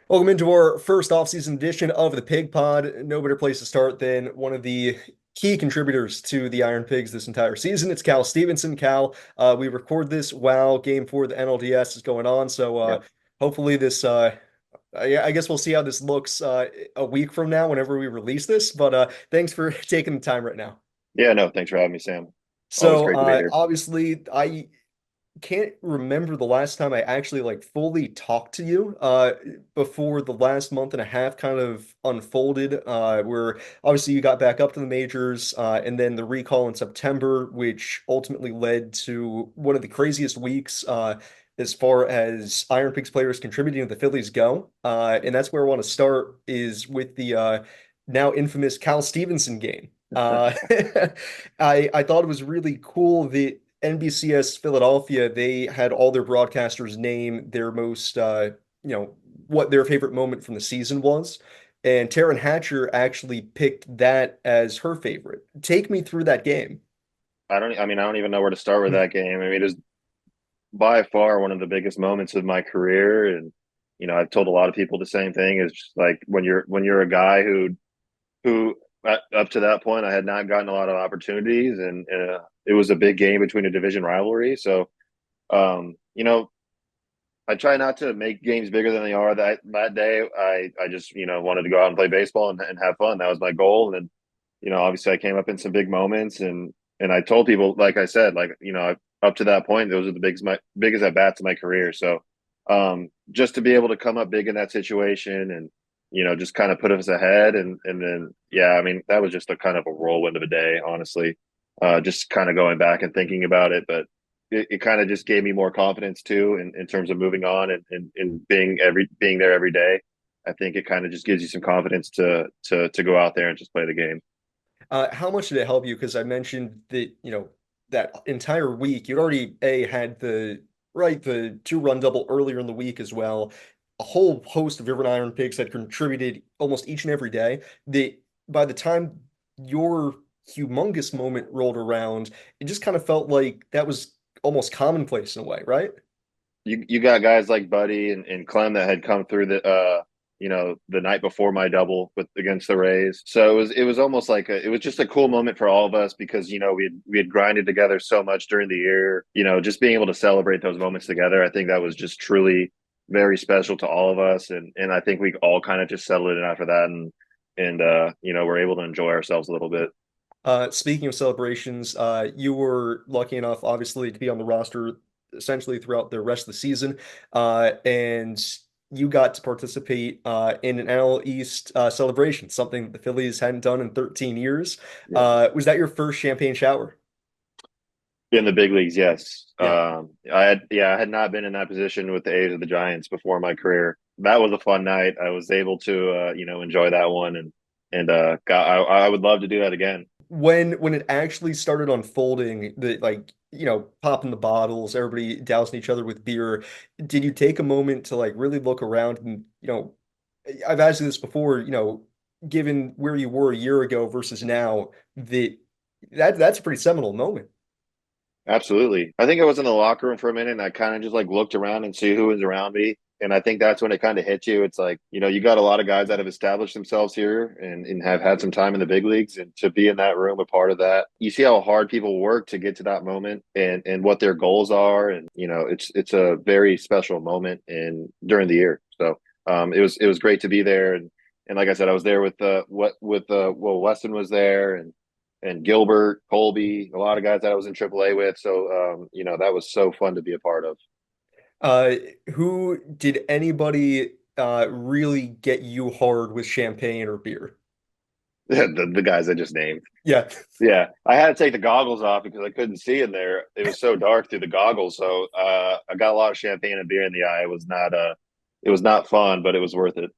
Welcome into our first off-season edition of the Pig Pod. No better place to start than one of the key contributors to the Iron Pigs this entire season. It's Cal Stevenson. Cal, we record this while Game 4 of the NLDS is going on, so Yep. hopefully this. I guess we'll see how this looks a week from now, whenever we release this. But thanks for taking the time right now. Yeah, no, thanks for having me, Sam. Always So great to be here. obviously, I can't remember the last time I actually like fully talked to you before the last month and a half kind of unfolded where obviously you got back up to the majors and then the recall in September, which ultimately led to one of the craziest weeks as far as Iron Pigs players contributing to the Phillies go, and that's where I want to start is with the now infamous Cal Stevenson game. I thought it was really cool that NBCS Philadelphia, they had all their broadcasters name their most, what their favorite moment from the season was. And Taryn Hatcher actually picked that as her favorite. Take me through that game. I don't even know where to start with that game. I mean, it was by far one of the biggest moments of my career. And, I've told a lot of people the same thing is just like when you're a guy who up to that point, I had not gotten a lot of opportunities and it was a big game between a division rivalry. So, um, you know, I try not to make games bigger than they are. That day, I just wanted to go out and play baseball and have fun. That was my goal. And obviously, I came up in some big moments, and I told people, like I said, up to that point, those are the biggest at bats of my career. So, just to be able to come up big in that situation and just kind of put us ahead, and then yeah, I mean that was just a kind of a whirlwind of a day, honestly. Just kind of going back and thinking about it, but it kind of just gave me more confidence too in terms of moving on and being there every day. I think it kind of just gives you some confidence to go out there and just play the game. How much did it help you? Because I mentioned that, that entire week, you'd already had the two-run double earlier in the week as well. A whole host of different Iron Pigs had contributed almost each and every day. That by the time your humongous moment rolled around, it just kind of felt like that was almost commonplace in a way, right? You got guys like Buddy and Clem that had come through the night before my double with against the Rays. So it was almost like it was just a cool moment for all of us because we had grinded together so much during the year. Just being able to celebrate those moments together, I think that was just truly very special to all of us, and I think we all kind of just settled in after that, and we're able to enjoy ourselves a little bit. Speaking of celebrations, you were lucky enough, obviously, to be on the roster essentially throughout the rest of the season, and you got to participate in an NL East celebration, something the Phillies hadn't done in 13 years. Yeah. Was that your first champagne shower? In the big leagues, yes. Yeah. I had not been in that position with the A's or the Giants before my career. That was a fun night. I was able to, enjoy that one, I would love to do that again. When it actually started unfolding, the like, popping the bottles, everybody dousing each other with beer, did you take a moment to like really look around and, I've asked you this before, given where you were a year ago versus now, that's a pretty seminal moment. Absolutely. I think I was in the locker room for a minute and I kind of just like looked around and see who was around me. And I think that's when it kind of hit you. It's like, you got a lot of guys that have established themselves here and have had some time in the big leagues. And to be in that room, a part of that, you see how hard people work to get to that moment and what their goals are. And, it's a very special moment during the year. So it was great to be there. And like I said, I was there with Weston was there and Gilbert, Colby, a lot of guys that I was in AAA with. So, that was so fun to be a part of. Uh, who did anybody really get you hard with champagne or beer? The guys I just named. Yeah. Yeah, I had to take the goggles off because I couldn't see in there. It was so dark through the goggles. So I got a lot of champagne and beer in the eye. It was not fun, but it was worth it.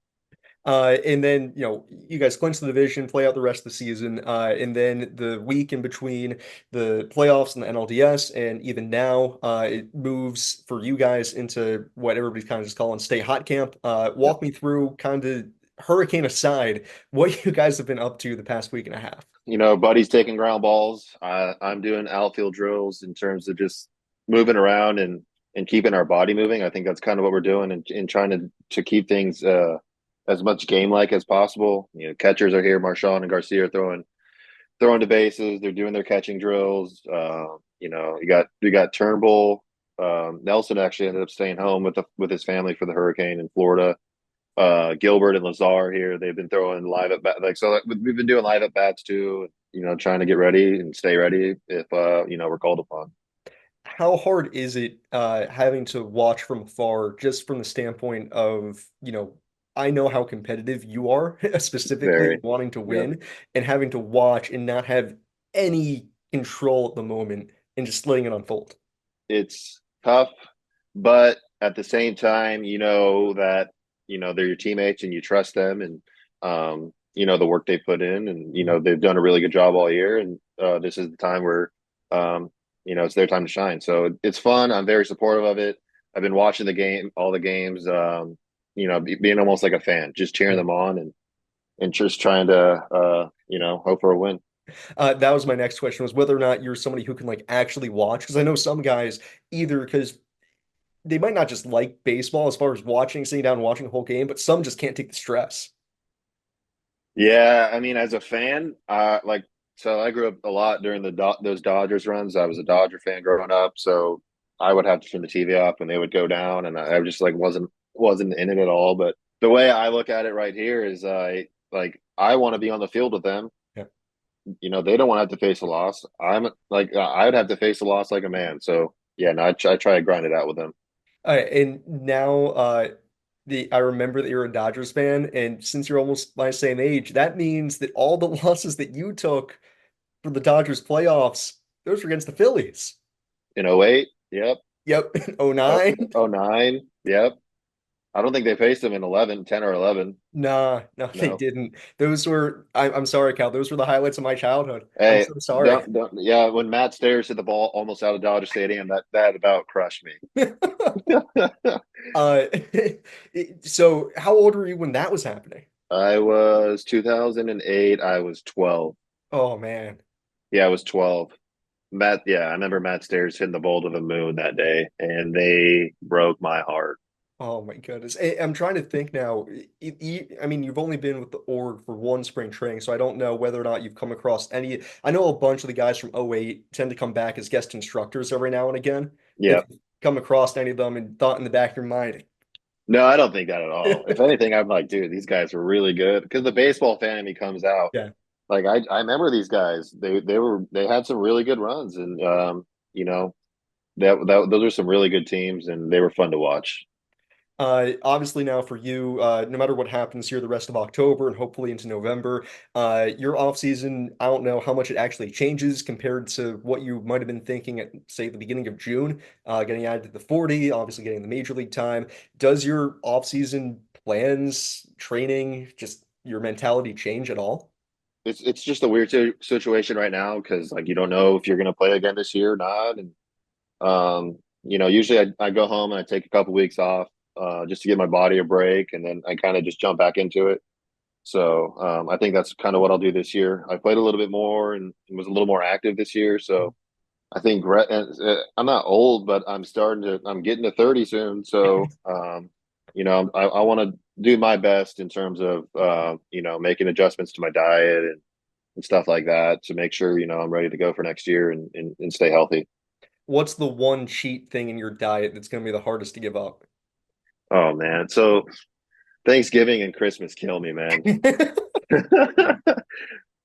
And then, you guys clinch the division, play out the rest of the season. And then the week in between the playoffs and the NLDS, and even now, it moves for you guys into what everybody's kind of just calling stay hot camp. Yep. Walk me through kind of hurricane aside, what you guys have been up to the past week and a half. Buddy's taking ground balls. I'm doing outfield drills in terms of just moving around and keeping our body moving. I think that's kind of what we're doing in trying to keep things as much game like as possible. You know, catchers are here. Marchand and Garcia are throwing the bases. They're doing their catching drills. You know, you got Turnbull. Nelson actually ended up staying home with his family for the hurricane in Florida. Gilbert and Lazar here. They've been throwing live at bat, like so. We've been doing live at bats too. You know, trying to get ready and stay ready if you know we're called upon. How hard is it having to watch from afar, just from the standpoint of, I know how competitive you are, specifically Very, wanting to yeah. win and having to watch and not have any control at the moment and just letting it unfold. It's tough, but at the same time, you know that they're your teammates and you trust them, and you know the work they put in, and you Mhm. know they've done a really good job all year, and this is the time where um, you know it's their time to shine. So it's fun. I'm very supportive of it. I've been watching all the games. You know, being almost like a fan, just cheering Yeah. them on and just trying to you know hope for a win. That was my next question, was whether or not you're somebody who can like actually watch. Because I know some guys either because they might not just like baseball as far as watching, sitting down and watching the whole game, but some just can't take the stress. Yeah, I mean, as a fan, like, so I grew up a lot during those Dodgers runs. I was a Dodger fan growing up, so I would have to turn the TV off when they would go down, and I just like wasn't in it at all. But the way I look at it right here is, I want to be on the field with them. Yeah. You know, they don't want to have to face a loss. I'm like, I would have to face a loss like a man. So yeah, no, I try to grind it out with them. All right, and now the I remember that you're a Dodgers fan, and since you're almost my same age, that means that all the losses that you took for the Dodgers playoffs, those were against the Phillies. In '08, yep. Yep, oh Oh, 09. '09, yep. I don't think they faced them in 11, 10 or 11. Nah, no, they No. didn't. Those were I'm sorry, Cal. Those were the highlights of my childhood. I'm Hey, so sorry. yeah, when Matt Stairs hit the ball almost out of Dodger Stadium, that about crushed me. Uh, so how old were you when that was happening? I was 2008, I was 12. Oh man. Yeah, I was 12. Yeah, I remember Matt Stairs hitting the ball to the moon that day, and they broke my heart. Oh my goodness. I'm trying to think now. I mean, you've only been with the org for one spring training, so I don't know whether or not you've come across any. I know a bunch of the guys from '08 tend to come back as guest instructors every now and again. If Yeah. you've come across any of them and thought in the back of your mind, No, I don't think that at all. If anything, I'm like, dude, these guys were really good because the baseball fan in me comes out. yeah. Like I remember these guys. They had some really good runs, and you know, those are some really good teams, and they were fun to watch. Obviously now for you, no matter what happens here the rest of October and hopefully into November, your off season, I don't know how much it actually changes compared to what you might have been thinking at, say, the beginning of June, getting added to the 40, obviously getting the major league time. Does your off season plans, training, just your mentality change at all? It's just a weird situation right now because like you don't know if you're going to play again this year or not, and you know, usually I go home and I take a couple weeks off just to give my body a break, and then I kind of just jump back into it. So I think that's kind of what I'll do this year. I played a little bit more and was a little more active this year, so I think I'm not old, but I'm getting to 30 soon. So, you know, I want to do my best in terms of, you know, making adjustments to my diet and stuff like that to make sure, you know, I'm ready to go for next year and stay healthy. What's the one cheat thing in your diet that's going to be the hardest to give up? Oh, man. So Thanksgiving and Christmas kill me, man.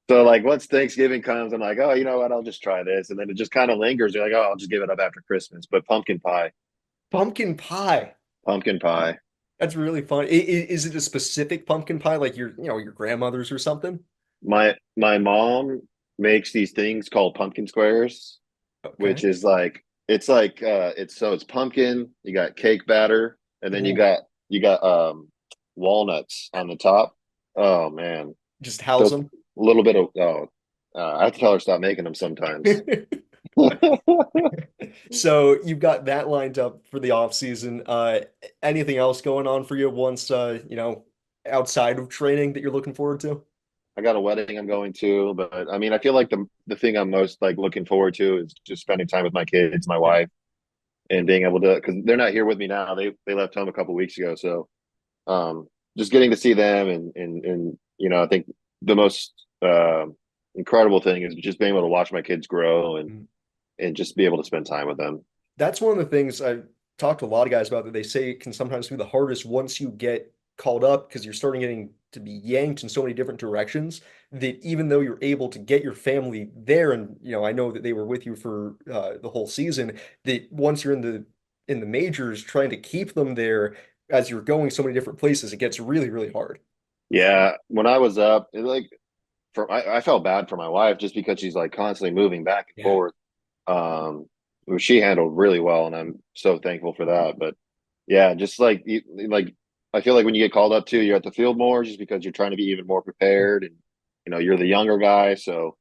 So like once Thanksgiving comes, I'm like, oh, you know what? I'll just try this. And then it just kind of lingers. You're like, oh, I'll just give it up after Christmas. But Pumpkin pie. pumpkin pie. That's really fun. Is it a specific pumpkin pie, like your grandmother's or something? My mom makes these things called pumpkin squares, which Okay. is like it's pumpkin, you got cake batter, and then Ooh, you got walnuts on the top. Oh man. just house Those them. a little bit of I have to tell her stop making them sometimes. So you've got that lined up for the off season. Anything else going on for you once outside of training that you're looking forward to? I got a wedding I'm going to, but I mean, I feel like the thing I'm most like looking forward to is just spending time with my kids, my Yeah. wife, and being able to, because they're not here with me now. They left home a couple weeks ago, so just getting to see them and I think the most incredible thing is just being able to watch my kids grow and just be able to spend time with them. That's one of the things I've talked to a lot of guys about that they say can sometimes be the hardest once you get called up because you're starting getting to be yanked in so many different directions that even though you're able to get your family there and I know that they were with you for the whole season that once you're in the majors trying to keep them there as you're going so many different places it gets really really hard. Yeah, when I was up, I felt bad for my wife just because she's like constantly moving back and Yeah. forth. Which she handled really well, and I'm so thankful for that. But yeah, just like I feel like when you get called up too, you're at the field more just because you're trying to be even more prepared, and you're the younger guy, so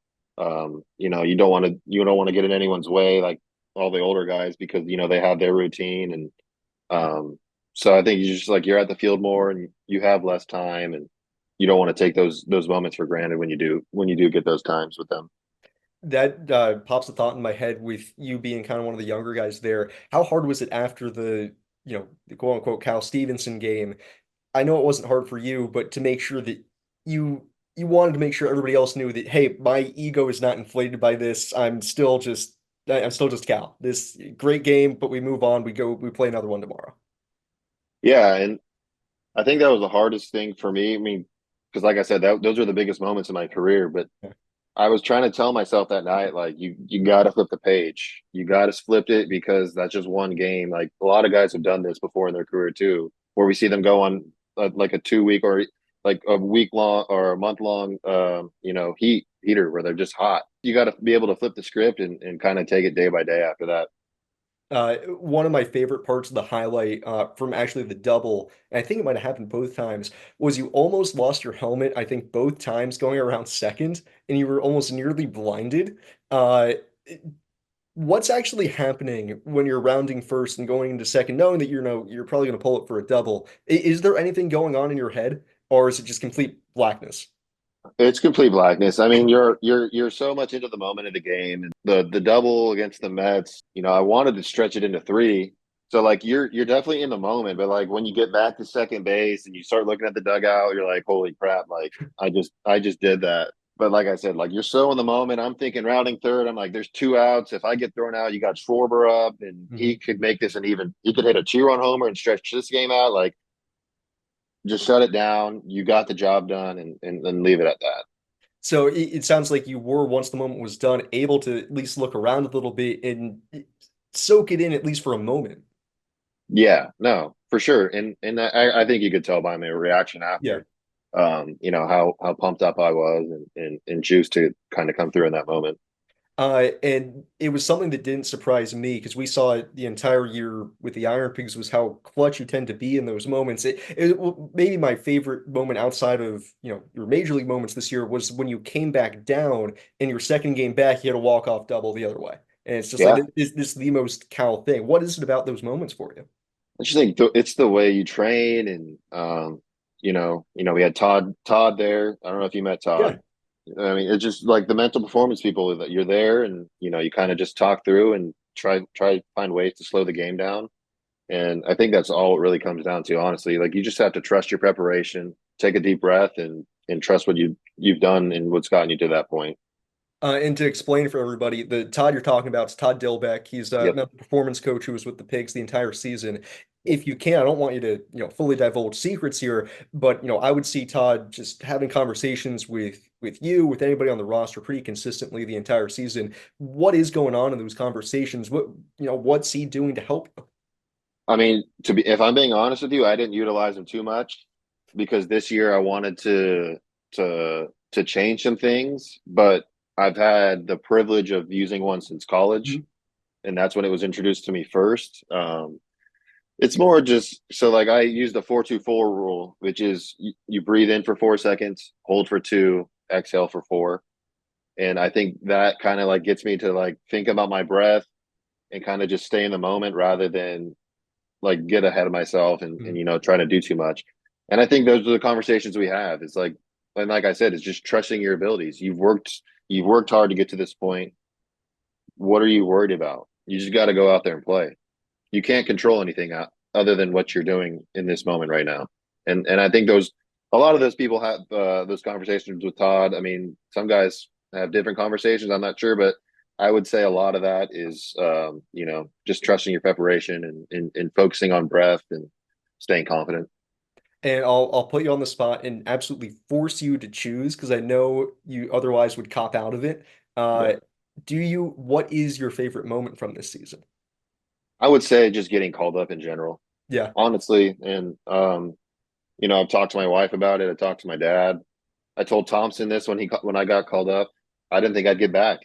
you don't want to get in anyone's way like all the older guys because they have their routine, and so I think you just like you're at the field more and you have less time, and you don't want to take those moments for granted when you do get those times with them. That pops a thought in my head with you being kind of one of the younger guys there. How hard was it after the quote unquote Cal Stevenson game? I know it wasn't hard for you, but to make sure that you wanted to make sure everybody else knew that, hey, my ego is not inflated by this. I'm still just Cal. This great game, but we move on. We play another one tomorrow. Yeah, and I think that was the hardest thing for me. I mean, because like I said, those are the biggest moments in my career. But I was trying to tell myself that night, like you got to flip the page. You got to flip it because that's just one game. Like a lot of guys have done this before in their career too, where we see them go on like a 2 week or like a week long or a month long, heater where they're just hot. You got to be able to flip the script and kind of take it day by day after that. One of my favorite parts of the highlight from actually the double, and I think it might have happened both times, was you almost lost your helmet, I think both times going around second, and you were almost nearly blinded. Uh, what's actually happening when you're rounding first and going into second, knowing that you're probably going to pull it for a double? Is there anything going on in your head, or is it just complete blackness? It's complete blackness. I mean, you're so much into the moment of the game. And the double against the Mets, I wanted to stretch it into three. So like you're definitely in the moment, but like when you get back to second base and you start looking at the dugout, you're like, holy crap, like I just did that. But like I said, like you're so in the moment. I'm thinking rounding third. I'm like, there's two outs. If I get thrown out, you got Schwarber up, and he Mhm. could make this an even. He could hit a two-run homer and stretch this game out. Like, just shut it down. You got the job done, and leave it at that. So it sounds like you were, once the moment was done, able to at least look around a little bit and soak it in at least for a moment. Yeah, no, for sure. And I think you could tell by my reaction Yeah. after, how pumped up I was and juiced to kind of come through in that moment. And it was something that didn't surprise me because we saw it the entire year with the IronPigs was how clutch you tend to be in those moments. Well, maybe my favorite moment outside of, your major league moments this year was when you came back down in your second game back, you had a walk-off double the other way. And it's just like Yeah, this is the most Cal thing. What is it about those moments for you? I just think it's the way you train, and we had Todd there. I don't know if you met Yeah. Todd. I mean, it's just like the mental performance people that you're there, and you kind of just talk through and try to find ways to slow the game down. And I think that's all it really comes down to, honestly. Like you just have to trust your preparation, take a deep breath, and trust what you've done and what's gotten you to that point. And to explain for everybody, the Todd you're talking about is Todd Dilbeck. He's a Yep. mental performance coach who was with the Pigs the entire season. If you can, I don't want you to, fully divulge secrets here, but I would see Todd just having conversations with you, with anybody on the roster pretty consistently the entire season. What is going on in those conversations? What's he doing to help you? I mean, if I'm being honest with you, I didn't utilize him too much because this year I wanted to change some things, but I've had the privilege of using one since college, Mhm. and that's when it was introduced to me first. It's more just so like I use the 4-2-4 rule, which is you breathe in for 4 seconds, hold for two, exhale for four. And I think that kind of like gets me to like think about my breath and kind of just stay in the moment rather than like get ahead of myself and Mhm. trying to do too much. And I think those are the conversations we have. It's like, and like I said, it's just trusting your abilities. You've worked hard to get to this point. What are you worried about? You just got to go out there and play. you can't control anything other than what you're doing in this moment right now. And I think those a lot of those people have those conversations with Todd. I mean, some guys have different conversations. I'm not sure, but I would say a lot of that is just trusting your preparation and focusing on breath and staying confident. And I'll put you on the spot and absolutely force you to choose because I know you otherwise would cop out of it. Uh, Yeah. what is your favorite moment from this season? I would say just getting called up in general, Yeah. honestly. And I've talked to my wife about it. I talked to my dad. I told Thompson this when I got called up. I didn't think I'd get back.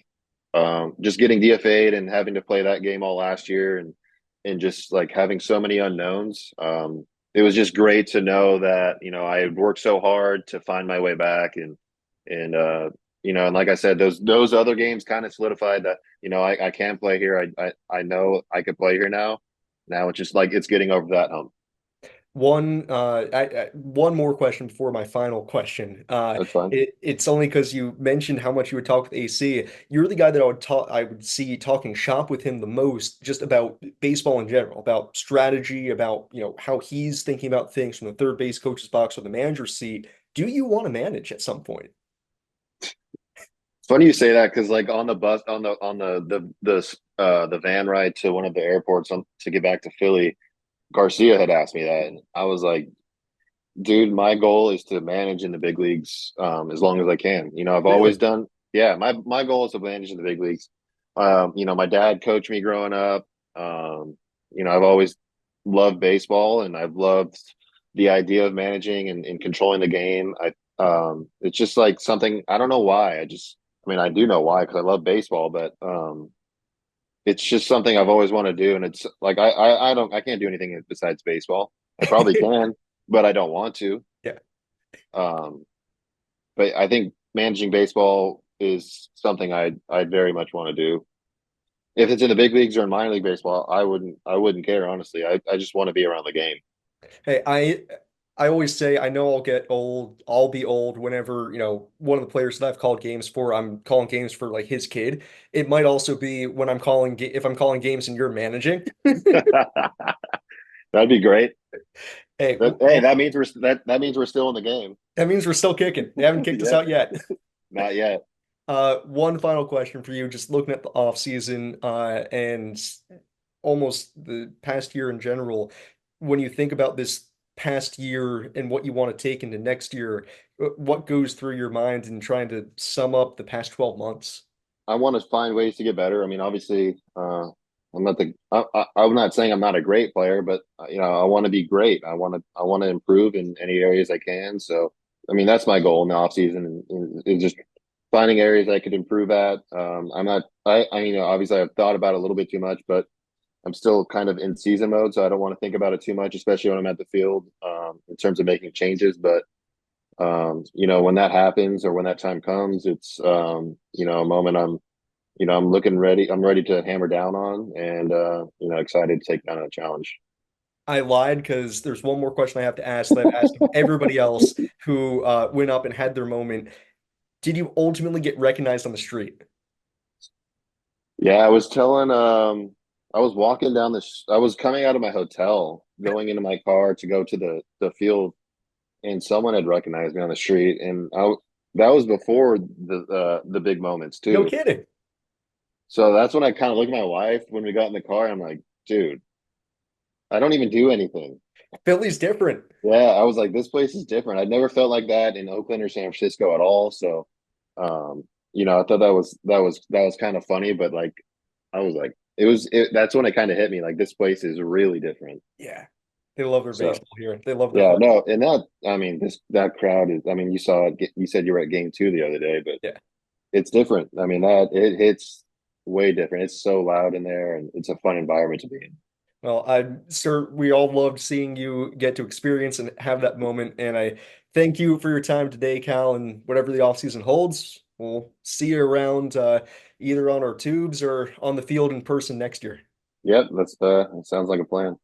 Just getting DFA'd and having to play that game all last year and just like having so many unknowns. It was just great to know that I had worked so hard to find my way back and like I said, those other games kind of solidified that I can play here. I know I could play here now. Now it's just like it's getting over that hump. One more question before my final question. That's fine. It's only because you mentioned how much you would talk with AC. You're the guy that I would see talking shop with him the most, just about baseball in general, about strategy, about how he's thinking about things from the third base coach's box or the manager's seat. Do you want to manage at some point? It's funny you say that because like on the bus on the van ride to one of the airports to get back to Philly, Garcia had asked me that, and I was like, dude, my goal is to manage in the big leagues as long as I can. I've always Really? done, yeah, my goal is to manage in the big leagues. My dad coached me growing up. I've always loved baseball and I've loved the idea of managing and controlling the game. It's just like something, I don't know why. I mean, I do know why because I love baseball, but it's just something I've always wanted to do. And it's like, I can't do anything besides baseball. I probably can, but I don't want to. Yeah. Um, but I think managing baseball is something I'd very much want to do. If it's in the big leagues or in minor league baseball, I wouldn't care honestly. I just want to be around the game. Hey, I always say I know I'll get old. I'll be old whenever, one of the players that I've called games for, I'm calling games for like his kid. It might also be when if I'm calling games and you're managing. That'd be great. Hey, Hey, that means we're still in the game. that means we're still kicking. They haven't kicked us Yeah, out yet. not yet. One final question for you, just looking at the off season, and almost the past year in general. When you think about this past year and what you want to take into next year, what goes through your mind in trying to sum up the past 12 months? I want to find ways to get better. I mean, obviously, I'm not saying I'm not a great player, but I want to be great. I want to improve in any areas I can. So, I mean, that's my goal in the off season is just finding areas I could improve at. I'm not, I obviously I've thought about it a little bit too much, but I'm still kind of in season mode, so I don't want to think about it too much, especially when I'm at the field, in terms of making changes. But when that happens or when that time comes, it's a moment I'm looking ready. I'm ready to hammer down on, and excited to take down a challenge. I lied because there's one more question I have to ask that I've asked of everybody else who went up and had their moment. Did you ultimately get recognized on the street? Yeah, I was walking down I was coming out of my hotel, going into my car to go to the field, and someone had recognized me on the street, and that was before the big moments No too. kidding. So that's when I kind of looked at my wife when we got in the car. I'm like, dude, I don't even do anything. Philly's different. Yeah, I was like, this place is different. I'd never felt like that in Oakland or San Francisco at all. So, um, I thought that was kind of funny, but like, I was like, that's when it kind of hit me. Like, this place is really different. Yeah. They love their So, baseball here. They love their yeah, home. no, and I mean, that crowd is. I mean, you saw it. You said you were at game two the other day, but Yeah. it's different. I mean, that it hits way different. It's so loud in there, and it's a fun environment to be in. Well, sir, we all loved seeing you get to experience and have that moment. And I thank you for your time today, Cal, and whatever the offseason holds. We'll see you around either on our tubes or on the field in person next year. Yep, that sounds like a plan.